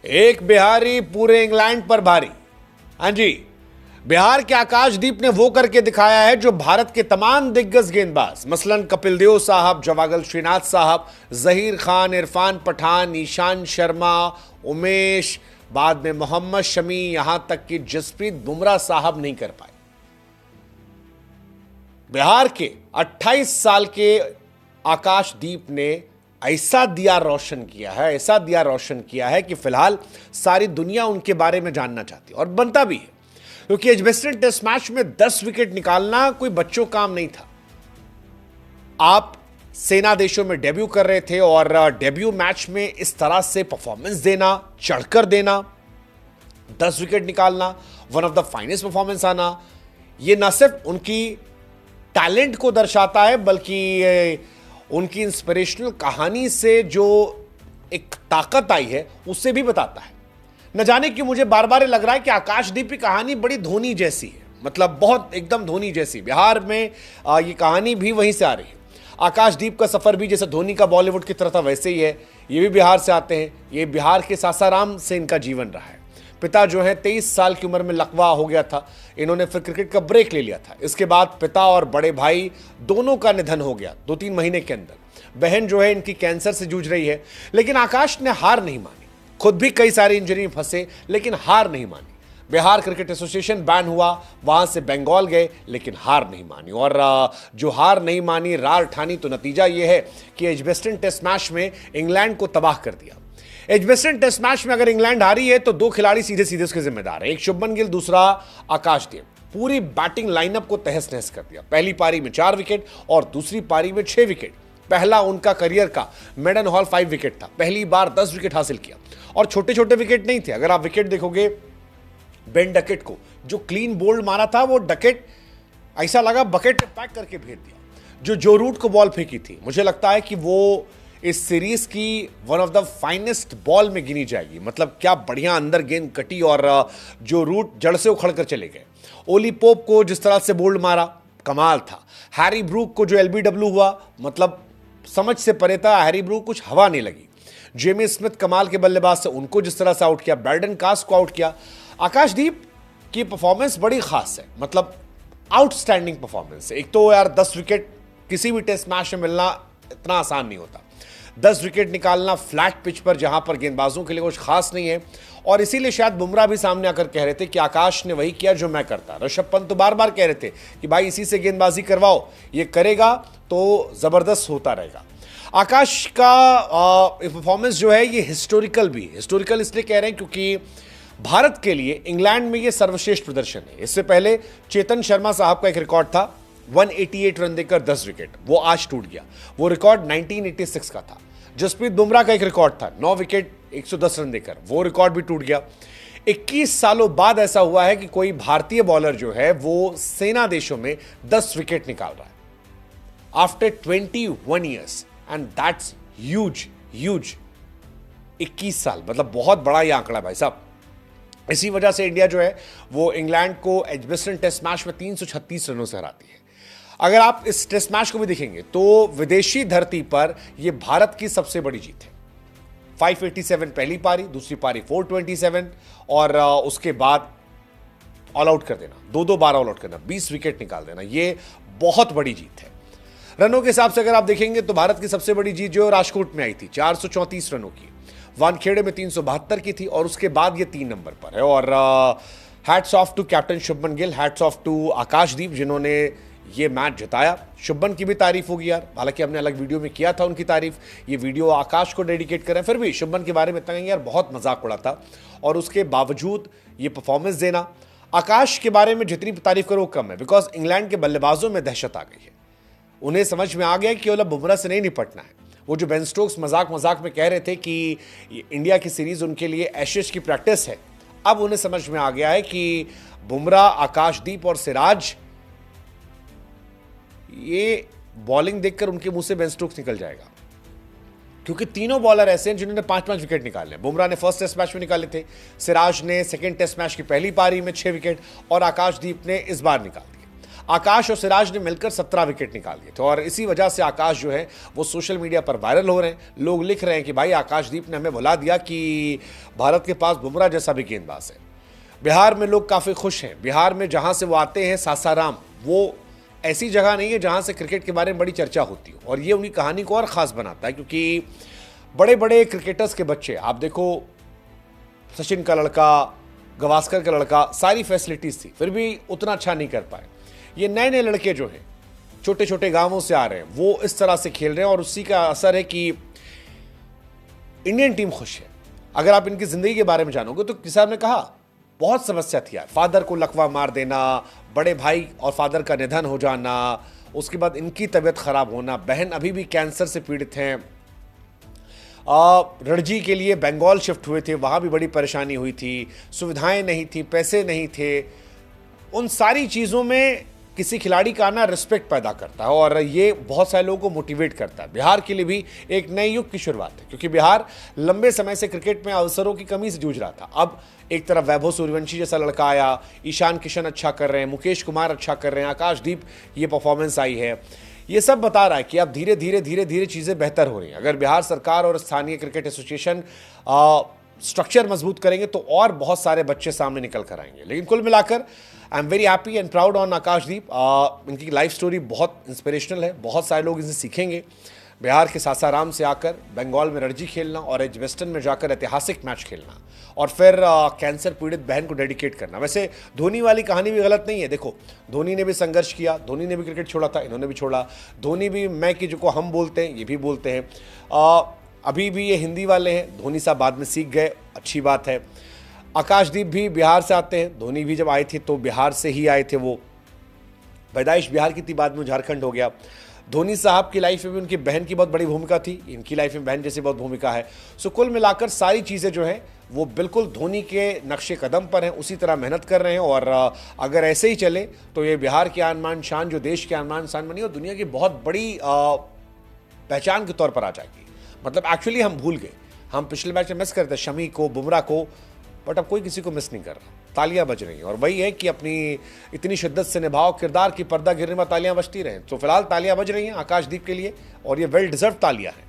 एक बिहारी पूरे इंग्लैंड पर भारी। हाँ जी, बिहार के आकाशदीप ने वो करके दिखाया है जो भारत के तमाम दिग्गज गेंदबाज मसलन कपिल देव साहब, जवागल श्रीनाथ साहब, जहीर खान, इरफान पठान, ईशांत शर्मा, उमेश, बाद में मोहम्मद शमी, यहां तक कि जसप्रीत बुमराह साहब नहीं कर पाए। बिहार के 28 साल के आकाशदीप ने ऐसा दिया रोशन किया है कि फिलहाल सारी दुनिया उनके बारे में जानना चाहती है और बनता भी है, क्योंकि एजबेस्टन टेस्ट मैच में 10 विकेट निकालना कोई बच्चों काम नहीं था। आप सेना देशों में डेब्यू कर रहे थे और डेब्यू मैच में इस तरह से परफॉर्मेंस देना, चढ़कर देना, 10 विकेट निकालना, one of the finest performance आना, यह न सिर्फ उनकी टैलेंट को दर्शाता है बल्कि उनकी इंस्पिरेशनल कहानी से जो एक ताकत आई है उससे भी बताता है। न जाने कि मुझे बार बार लग रहा है कि आकाशदीप की कहानी बड़ी धोनी जैसी है, मतलब बहुत एकदम धोनी जैसी। बिहार में ये कहानी भी वहीं से आ रही है। आकाशदीप का सफर भी जैसे धोनी का बॉलीवुड की तरह था वैसे ही है। ये भी बिहार से आते हैं, ये बिहार के सासाराम से इनका जीवन रहा है। पिता जो है 23 साल की उम्र में लकवा हो गया था, इन्होंने फिर क्रिकेट का ब्रेक ले लिया था। इसके बाद पिता और बड़े भाई दोनों का निधन हो गया 2-3 महीने के अंदर। बहन जो है इनकी कैंसर से जूझ रही है, लेकिन आकाश ने हार नहीं मानी। खुद भी कई सारी इंजरी में फंसे लेकिन हार नहीं मानी। बिहार क्रिकेट एसोसिएशन बैन हुआ, वहां से बंगाल गए लेकिन हार नहीं मानी। और जो हार नहीं मानी, रार ठानी, तो नतीजा यह है कि एजबेस्टन टेस्ट मैच में इंग्लैंड को तबाह कर दिया। एजबेस्टन टेस्ट मैच में अगर इंग्लैंड हारी है तो 2 खिलाड़ी सीधे सीधे उसके जिम्मेदार हैं, एक शुभमन गिल, दूसरा आकाशदीप। पूरी बैटिंग लाइनअप को तहस नहस कर दिया। पहली पारी में 4 विकेट और दूसरी पारी में 6 विकेट। पहला उनका करियर का मेडन हॉल 5 विकेट था, पहली बार 10 विकेट हासिल किया। और छोटे छोटे विकेट नहीं थे। अगर आप विकेट देखोगे, बेन डकेट को जो क्लीन बोल्ड मारा था, वो डकेट ऐसा लगा बकेट में पैक करके भेज दिया। जो रूट को बॉल फेंकी थी, मुझे लगता है कि वो इस सीरीज की one of the finest ball में गिनी जाएगी। मतलब क्या बढ़िया अंदर गेंद कटी और जो रूट जड़ से उखड़ कर चले गए। ओली पोप को जिस तरह से बोल्ड मारा, कमाल था। हैरी ब्रूक को जो एलबीडब्ल्यू हुआ, मतलब समझ से परे था। हैरी ब्रूक कुछ हवा नहीं लगी। जेमी स्मिथ कमाल के बल्लेबाज से, उनको जिस तरह से आउट किया, ब्रैडन कास को आउट किया। आकाशदीप की परफॉर्मेंस बड़ी खास है, मतलब आउटस्टैंडिंग परफॉर्मेंस है। एक तो यार 10 विकेट किसी भी टेस्ट मैच में मिलना इतना आसान नहीं होता। 10 विकेट निकालना फ्लैट पिच पर, जहां पर गेंदबाजों के लिए कुछ खास नहीं है। और इसीलिए शायद बुमराह भी सामने आकर कह रहे थे कि आकाश ने वही किया जो मैं करता। ऋषभ पंत तो बार बार कह रहे थे कि भाई इसी से गेंदबाजी करवाओ, ये करेगा तो जबरदस्त होता रहेगा। आकाश का परफॉर्मेंस जो है ये हिस्टोरिकल इसलिए कह रहे हैं क्योंकि भारत के लिए इंग्लैंड में ये सर्वश्रेष्ठ प्रदर्शन है। इससे पहले चेतन शर्मा साहब का एक रिकॉर्ड था 188 रन देकर 10 विकेट, वो आज टूट गया। वो रिकॉर्ड 1986 का था। जसप्रीत बुमराह का एक रिकॉर्ड था 9 विकेट 110 रन देकर, वो रिकॉर्ड भी टूट गया। 21 सालों बाद ऐसा हुआ है कि कोई भारतीय बॉलर जो है वो सेना देशों में 10 विकेट निकाल रहा है after 21 years, and that's huge. 21 साल मतलब बहुत बड़ा ये आंकड़ा भाई साहब। इसी वजह से इंडिया जो है वो इंग्लैंड को एजबेस्टन टेस्ट मैच में 336 रनों से हराती है। अगर आप इस टेस्ट मैच को भी देखेंगे तो विदेशी धरती पर यह भारत की सबसे बड़ी जीत है। 587 पहली पारी, दूसरी पारी 427 और उसके बाद ऑल आउट कर देना, 2-2 बार ऑल आउट करना, 20 विकेट निकाल देना, यह बहुत बड़ी जीत है। रनों के हिसाब से अगर आप देखेंगे तो भारत की सबसे बड़ी जीत जो राजकोट में आई थी 434 रनों की, वानखेड़े में 372 की थी और उसके बाद ये 3 नंबर पर है। और hats off to captain Shubman Gill, hats off to Akashdeep जिन्होंने ये मैच जिताया। शुभमन की भी तारीफ होगी यार, हालांकि हमने अलग वीडियो में किया था उनकी तारीफ, ये वीडियो आकाश को डेडिकेट करें। फिर भी शुभमन के बारे में इतना यार बहुत मजाक उड़ा था और उसके बावजूद ये परफॉर्मेंस देना। आकाश के बारे में जितनी तारीफ करो कम है, बिकॉज इंग्लैंड के बल्लेबाजों में दहशत आ गई है। उन्हें समझ में आ गया कि केवल बुमराह से नहीं निपटना है। वो जो बेन स्टोक्स मजाक में कह रहे थे कि इंडिया की सीरीज उनके लिए एशेज की प्रैक्टिस है, अब उन्हें समझ में आ गया है कि बुमराह, आकाशदीप और सिराज, ये बॉलिंग देखकर उनके मुंह से बेन स्टोक्स निकल जाएगा, क्योंकि तीनों बॉलर ऐसे हैं जिन्होंने 5-5 विकेट निकाले। बुमराह ने फर्स्ट टेस्ट मैच में निकाले थे, सिराज ने सेकंड टेस्ट मैच की पहली पारी में 6 विकेट और आकाशदीप ने इस बार निकाल दिए। आकाश और सिराज ने मिलकर 17 विकेट निकाल दिए थे और इसी वजह से आकाश जो है वो सोशल मीडिया पर वायरल हो रहे हैं। लोग लिख रहे हैं कि भाई आकाशदीप ने हमें भुला दिया कि भारत के पास बुमराह जैसा भी गेंदबाज है। बिहार में लोग काफ़ी खुश हैं। बिहार में जहां से वो आते हैं सासाराम, वो ऐसी जगह नहीं है जहां से क्रिकेट के बारे में बड़ी चर्चा होती हो, और ये उनकी कहानी को और ख़ास बनाता है क्योंकि बड़े बड़े क्रिकेटर्स के बच्चे, आप देखो सचिन का लड़का, गवास्कर का लड़का, सारी फैसिलिटीज़ थी, फिर भी उतना अच्छा नहीं कर पाए। ये नए नए लड़के जो हैं छोटे छोटे गांवों से आ रहे हैं, वो इस तरह से खेल रहे हैं और उसी का असर है कि इंडियन टीम खुश है। अगर आप इनकी ज़िंदगी के बारे में जानोगे तो किसान ने कहा बहुत समस्या थी यार, फादर को लकवा मार देना, बड़े भाई और फादर का निधन हो जाना, उसके बाद इनकी तबीयत खराब होना, बहन अभी भी कैंसर से पीड़ित हैं, रणजी के लिए बंगाल शिफ्ट हुए थे, वहाँ भी बड़ी परेशानी हुई थी, सुविधाएं नहीं थी, पैसे नहीं थे। उन सारी चीज़ों में किसी खिलाड़ी का आना रिस्पेक्ट पैदा करता है और ये बहुत सारे लोगों को मोटिवेट करता है। बिहार के लिए भी एक नए युग की शुरुआत है क्योंकि बिहार लंबे समय से क्रिकेट में अवसरों की कमी से जूझ रहा था। अब एक तरफ वैभव सूर्यवंशी जैसा लड़का आया, ईशान किशन अच्छा कर रहे हैं, मुकेश कुमार अच्छा कर रहे हैं, आकाशदीप ये परफॉर्मेंस आई है, ये सब बता रहा है कि अब धीरे धीरे चीज़ें बेहतर हो रही हैं। अगर बिहार सरकार और स्थानीय क्रिकेट एसोसिएशन स्ट्रक्चर मजबूत करेंगे तो और बहुत सारे बच्चे सामने निकल कर आएंगे। लेकिन कुल मिलाकर I am very happy and proud on Akashdeep. इनकी लाइफ स्टोरी बहुत इंस्पिरेशनल है, बहुत सारे लोग इनसे सीखेंगे। बिहार के सासाराम से आकर बंगाल में रणजी खेलना और एजबेस्टन में जाकर ऐतिहासिक मैच खेलना और फिर कैंसर पीड़ित बहन को डेडिकेट करना। वैसे धोनी वाली कहानी भी गलत नहीं है। देखो, धोनी ने भी संघर्ष किया, धोनी ने भी क्रिकेट छोड़ा था, इन्होंने भी छोड़ा। धोनी भी मैं कि जो हम बोलते हैं ये भी बोलते हैं। अभी भी ये हिंदी वाले हैं, धोनी साहब बाद में सीख गए, अच्छी बात है। आकाशदीप भी बिहार से आते हैं, धोनी भी जब आए थे तो बिहार से ही आए थे, वो पैदाइश बिहार की थी, बाद में झारखंड हो गया। धोनी साहब की लाइफ में भी उनकी बहन की बहुत बड़ी भूमिका थी, इनकी लाइफ में बहन जैसी बहुत भूमिका है। सो कुल मिलाकर सारी चीज़ें जो हैं वो बिल्कुल धोनी के नक्शे कदम पर हैं, उसी तरह मेहनत कर रहे हैं और अगर ऐसे ही चले तो ये बिहार की आन शान, जो देश की आन शान बनी और दुनिया की बहुत बड़ी पहचान के तौर पर आ जाएगी। मतलब एक्चुअली हम भूल गए, हम पिछले मैच में मिस करते शमी को, बुमराह को, बट अब कोई किसी को मिस नहीं कर रहा। तालियां बज रही हैं और वही है कि अपनी इतनी शिद्दत से निभाओ किरदार की पर्दा गिरने में तालियां बजती रहें। तो फिलहाल तालियां बज रही हैं आकाशदीप के लिए और ये वेल डिजर्व तालियां हैं।